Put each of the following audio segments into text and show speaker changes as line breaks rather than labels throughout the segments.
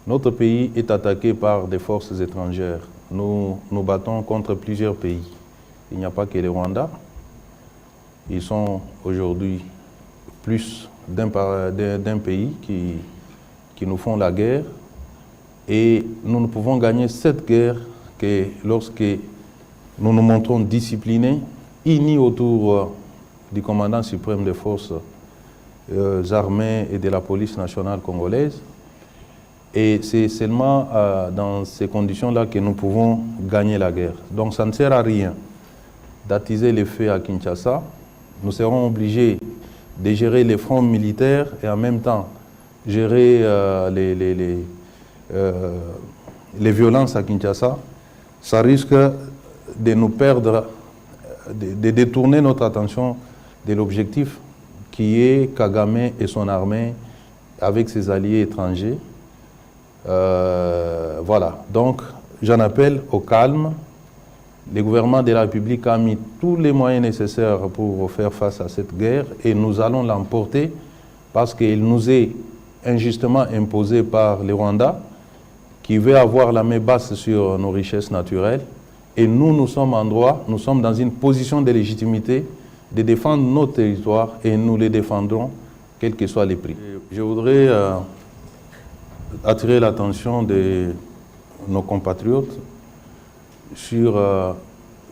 Notre pays est attaqué par des forces étrangères. Nous nous battons contre plusieurs pays. Il n'y a pas que le Rwanda. Ils sont aujourd'hui plus d'un pays qui nous font la guerre. Et nous ne pouvons gagner cette guerre que lorsque nous nous montrons disciplinés, unis autour du commandant suprême des forces armées et de la police nationale congolaise. Et c'est seulement dans ces conditions-là que nous pouvons gagner la guerre. Donc ça ne sert à rien d'attiser les feux à Kinshasa. Nous serons obligés de gérer les fronts militaires et en même temps gérer les violences à Kinshasa. Ça risque de nous perdre, de détourner notre attention de l'objectif qui est Kagame et son armée avec ses alliés étrangers. Voilà, donc j'en appelle au calme. Le gouvernement de la République a mis tous les moyens nécessaires pour faire face à cette guerre et nous allons l'emporter parce qu'il nous est injustement imposé par le Rwanda qui veut avoir la main basse sur nos richesses naturelles. Et nous sommes en droit, nous sommes dans une position de légitimité de défendre nos territoires et nous les défendrons quels que soient les prix. Je voudrais attirer l'attention de nos compatriotes sur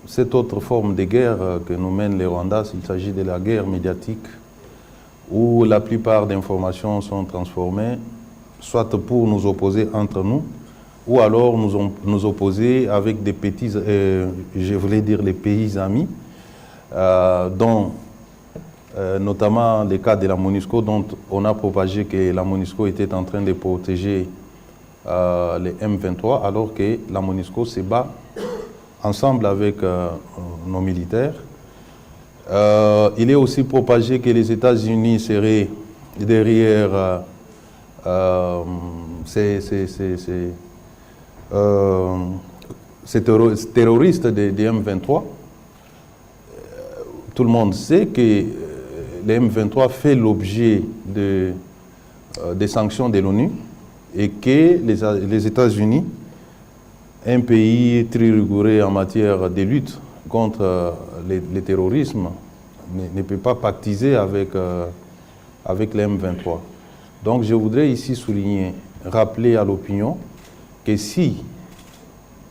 cette autre forme de guerre que nous mène les Rwandais. Il s'agit de la guerre médiatique où la plupart des informations sont transformées, soit pour nous opposer entre nous, ou alors nous opposer avec des petits, je voulais dire les pays amis, dont notamment le cas de la MONUSCO, dont on a propagé que la MONUSCO était en train de protéger les M23, alors que la MONUSCO se bat ensemble avec nos militaires. Il est aussi propagé que les États-Unis seraient derrière ces terroristes des M23. Tout le monde sait que les M23 fait l'objet des sanctions de l'ONU et que les États-Unis, un pays très rigoureux en matière de lutte contre le terrorisme, ne peut pas pactiser avec les M23. Donc je voudrais ici souligner, rappeler à l'opinion que si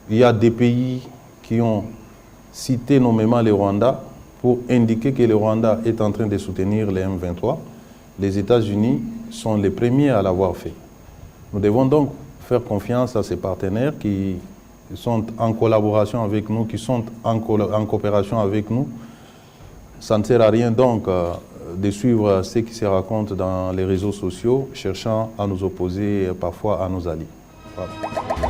il y a des pays qui ont cité nommément le Rwanda pour indiquer que le Rwanda est en train de soutenir les M23, les États-Unis sont les premiers à l'avoir fait. Nous devons donc faire confiance à ces partenaires qui sont en collaboration avec nous, qui sont en coopération avec nous. Ça ne sert à rien donc de suivre ce qui se raconte dans les réseaux sociaux, cherchant à nous opposer parfois à nos alliés. Voilà.